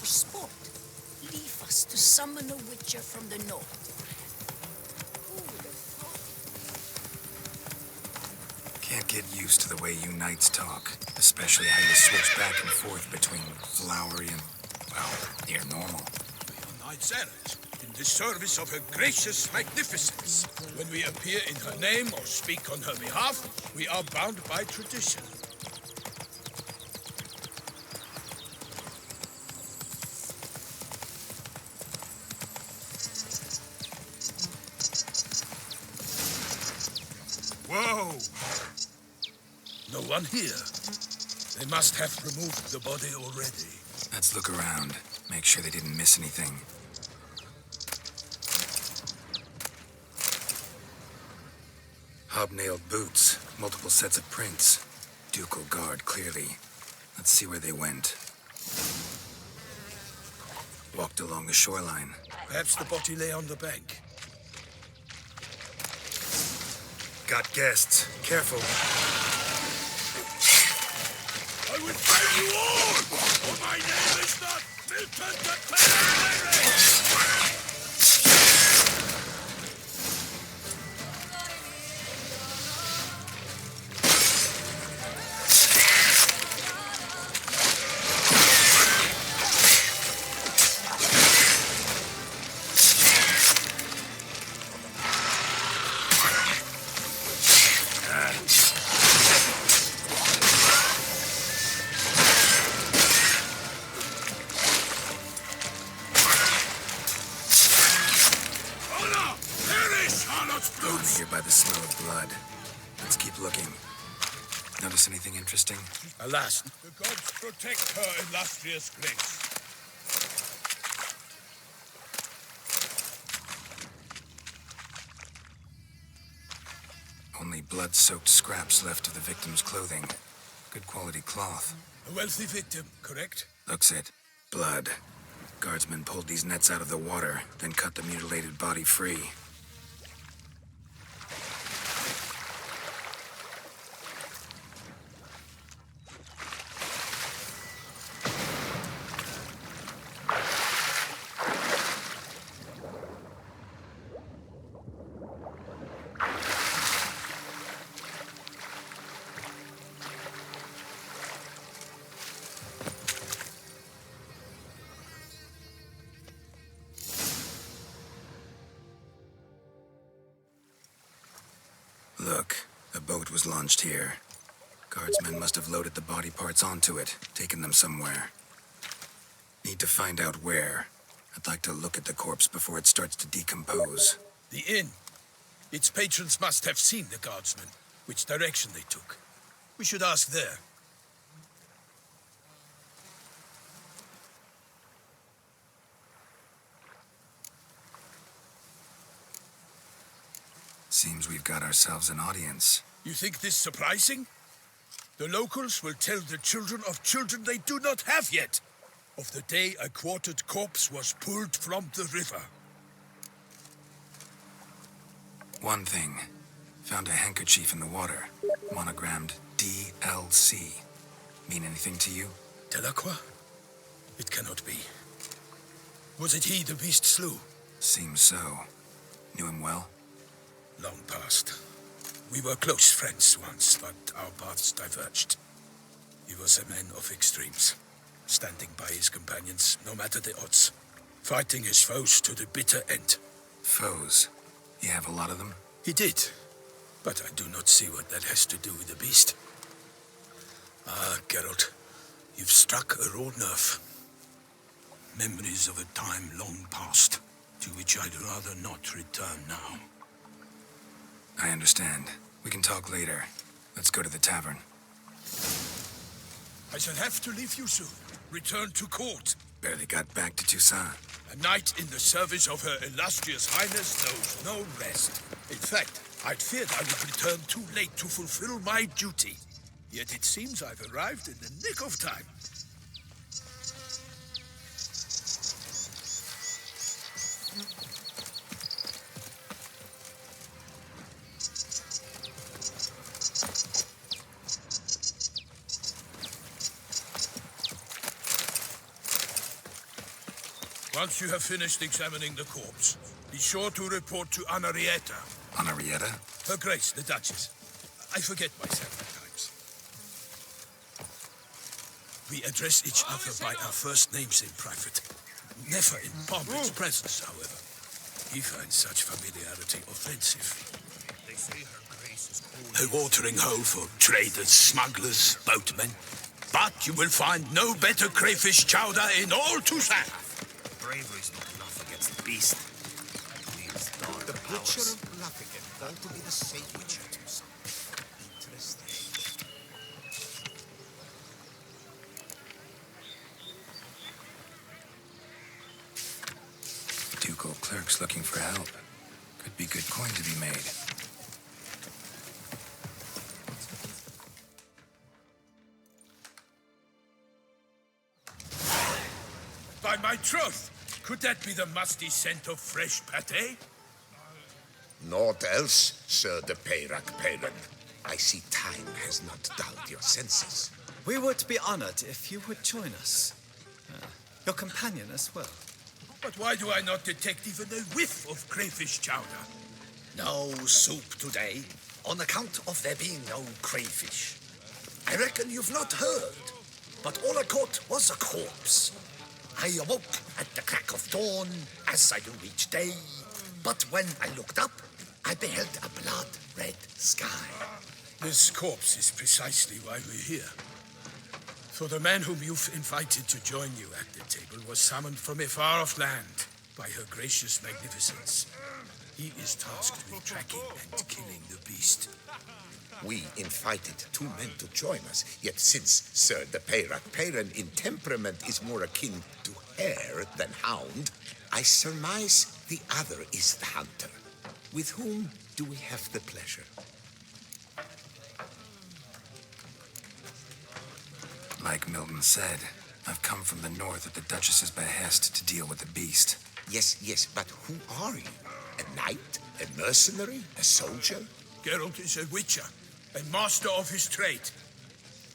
for sport. Leave us to summon a witcher from the north. Can't get used to the way you knights talk, especially how you switch back and forth between flowery and, well, near normal. We are knights errant, in the service of her gracious magnificence. When we appear in her name or speak on her behalf, we are bound by tradition. Whoa! No one here. They must have removed the body already. Let's look around. Make sure they didn't miss anything. Hobnailed boots, multiple sets of prints. Ducal guard, clearly. Let's see where they went. Walked along the shoreline. Perhaps the body lay on the bank. Got guests. Careful. I will find you all! For my name is not Milton the Player! Here by the smell of blood. Let's keep looking. Notice anything interesting? Alas, the gods protect her illustrious grace. Only blood-soaked scraps left of the victim's clothing. Good quality cloth. A wealthy victim, correct? Looks it. Blood. Guardsmen pulled these nets out of the water, then cut the mutilated body free. Look, a boat was launched here. Guardsmen must have loaded the body parts onto it, taken them somewhere. Need to find out where. I'd like to look at the corpse before it starts to decompose. The inn. Its patrons must have seen the guardsmen, which direction they took. We should ask there. Seems we've got ourselves an audience. You think this surprising? The locals will tell the children of children they do not have yet, of the day a quartered corpse was pulled from the river. One thing. Found a handkerchief in the water. Monogrammed DLC. Mean anything to you? Delacroix? It cannot be. Was it he the beast slew? Seems so. Knew him well? Long past. We were close friends once, but our paths diverged. He was a man of extremes, standing by his companions no matter the odds, fighting his foes to the bitter end. Foes? You have a lot of them? He did, but I do not see what that has to do with the beast. Ah, Geralt, you've struck a raw nerve. Memories of a time long past, to which I'd rather not return now. I understand. We can talk later. Let's go to the tavern. I shall have to leave you soon. Return to court. Barely got back to Toussaint. A knight in the service of her illustrious highness knows no rest. In fact, I'd feared I would return too late to fulfill my duty. Yet it seems I've arrived in the nick of time. Once you have finished examining the corpse, be sure to report to Anarietta. Anarietta? Her Grace, the Duchess. I forget myself at times. We address each other by our first names in private. Never in Pomber's presence, however. He finds such familiarity offensive. They say her Grace is a watering hole for traders, smugglers, boatmen. But you will find no better crayfish chowder in all Toussaint. Bravery's not enough against the beast. The Butcher of Bluffingen, thought to be the safe Witcher to some. Interesting. Ducal clerks looking for help. Could be good coin to be made. By my troth, could that be the musty scent of fresh pâté? Naught else, Sir de Peyrac Peyran. I see time has not dulled your senses. We would be honored if you would join us. Your companion as well. But why do I not detect even a whiff of crayfish chowder? No soup today, on account of there being no crayfish. I reckon you've not heard, but all I caught was a corpse. I awoke at the crack of dawn, as I do each day, but when I looked up, I beheld a blood-red sky. This corpse is precisely why we're here. For the man whom you've invited to join you at the table was summoned from a far-off land by her gracious magnificence. He is tasked with tracking and killing the beast. We invited 2 men to join us, yet since Sir de Peyrac Peyran in temperament is more akin to hare than hound, I surmise the other is the hunter. With whom do we have the pleasure? Like Milton said, I've come from the north at the Duchess's behest to deal with the beast. Yes, but who are you? A knight? A mercenary? A soldier? Geralt is a witcher, a master of his trade.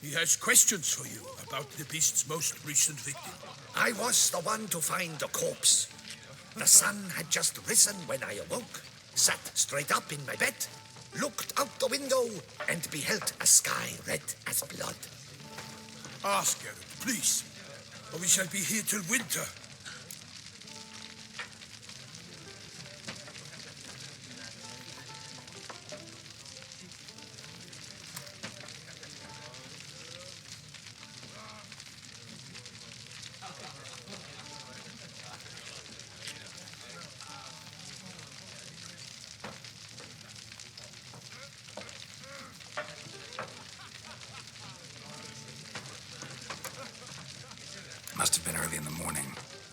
He has questions for you about the beast's most recent victim. I was the one to find the corpse. The sun had just risen when I awoke, sat straight up in my bed, looked out the window, and beheld a sky red as blood. Ask Geralt, please, or we shall be here till winter. Must have been early in the morning.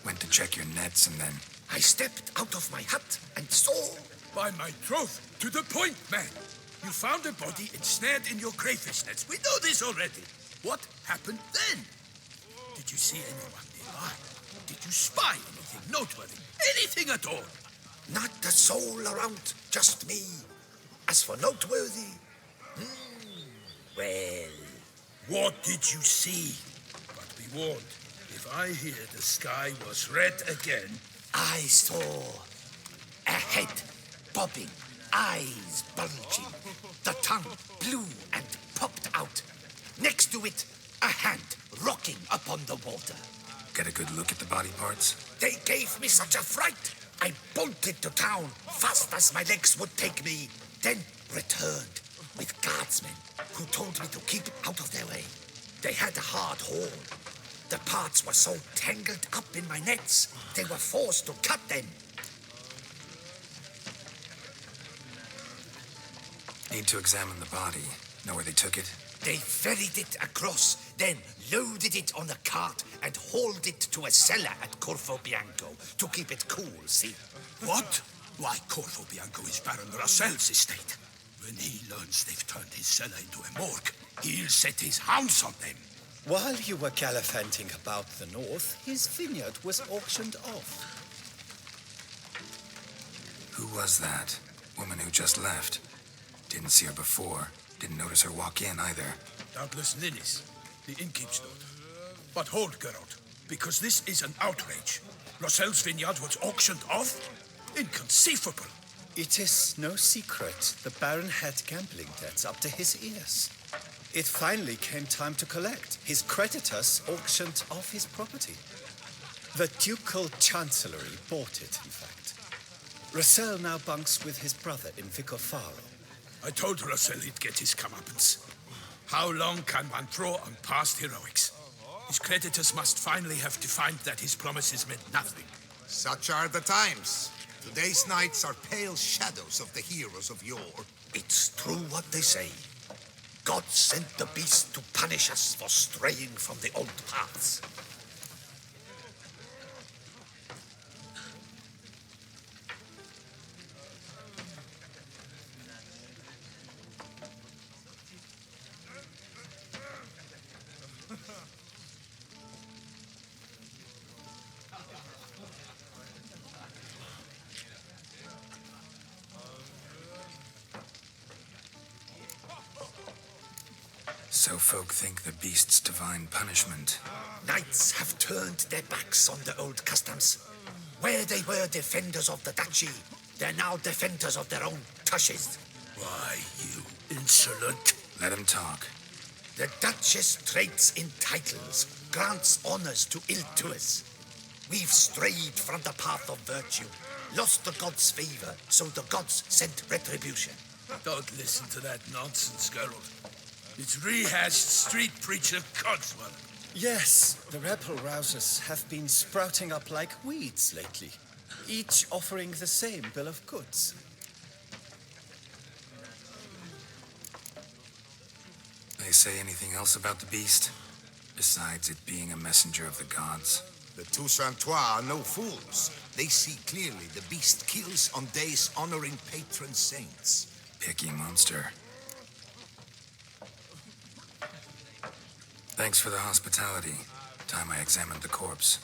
Went to check your nets and then... I stepped out of my hut and saw... By my troth, to the point, man. You found a body ensnared in your crayfish nets. We know this already. What happened then? Did you see anyone nearby? Did you spy anything noteworthy? Anything at all? Not a soul around, just me. As for noteworthy... well... What did you see? But be warned, if I hear the sky was red again... I saw a head bobbing, eyes bulging, the tongue blue and popped out. Next to it, a hand rocking upon the water. Get a good look at the body parts? They gave me such a fright. I bolted to town fast as my legs would take me, then returned with guardsmen who told me to keep out of their way. They had a hard haul. The parts were so tangled up in my nets, they were forced to cut them. Need to examine the body. Know where they took it? They ferried it across, then loaded it on a cart and hauled it to a cellar at Corvo Bianco to keep it cool, see? What? Why, Corvo Bianco is Baron Russell's estate. When he learns they've turned his cellar into a morgue, he'll set his hounds on them. While you were gallivanting about the north, his vineyard was auctioned off. Who was that? Woman who just left. Didn't see her before. Didn't notice her walk in either. Doubtless Lillis, the innkeep's daughter. But hold, Geralt, because this is an outrage. Rossel's vineyard was auctioned off? Inconceivable. It is no secret the Baron had gambling debts up to his ears. It finally came time to collect. His creditors auctioned off his property. The Ducal Chancellery bought it, in fact. Rossel now bunks with his brother in Vicofaro. I told Rossel he'd get his comeuppance. How long can one throw on past heroics? His creditors must finally have defined that his promises meant nothing. Such are the times. Today's knights are pale shadows of the heroes of yore. It's true what they say. God sent the beast to punish us for straying from the old paths. So folk think the beast's divine punishment. Knights have turned their backs on the old customs. Where they were defenders of the duchy, they're now defenders of their own tushes. Why, you insolent... Let him talk. The Duchess trades in titles, grants honors to ill-doers. We've strayed from the path of virtue, lost the gods' favor, so the gods sent retribution. Don't listen to that nonsense, Geralt. It's rehashed street preacher codswallop. Yes, the rebel rousers have been sprouting up like weeds lately, each offering the same bill of goods. They say anything else about the beast? Besides it being a messenger of the gods? The Toussaintois are no fools. They see clearly the beast kills on days honoring patron saints. Picky monster. Thanks for the hospitality. Time I examined the corpse.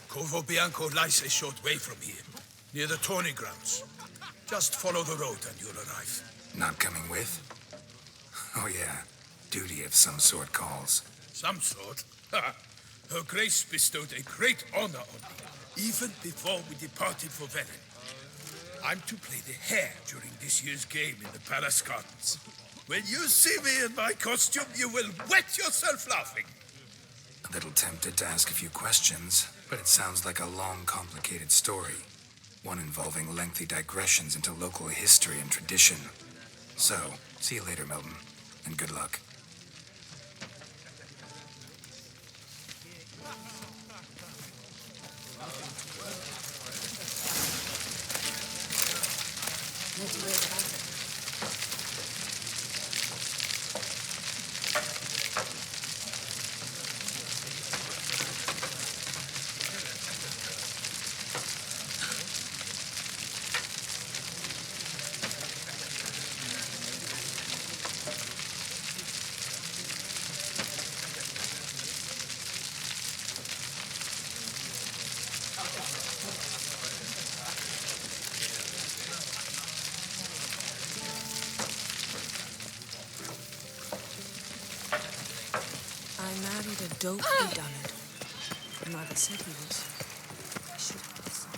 Corvo Bianco lies a short way from here, near the tourney grounds. Just follow the road and you'll arrive. Not coming with? Oh yeah, duty of some sort calls. Some sort? Ha! Her Grace bestowed a great honor on me, even before we departed for Velen. I'm to play the hare during this year's game in the palace gardens. When you see me in my costume, you will wet yourself laughing. A little tempted to ask a few questions, but it sounds like a long, complicated story. One involving lengthy digressions into local history and tradition. So, see you later, Milton, and good luck. I married a dopey dullard. Mother said he was. I should have listened.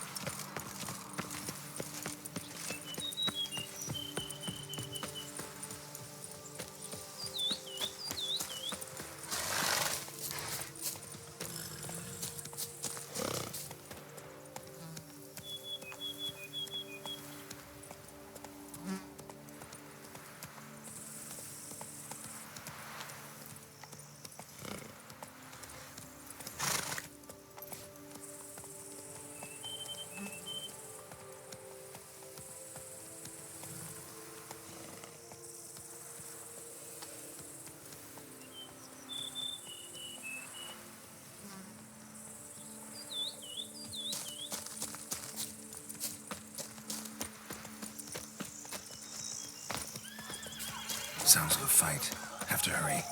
Sounds of a fight. Have to hurry.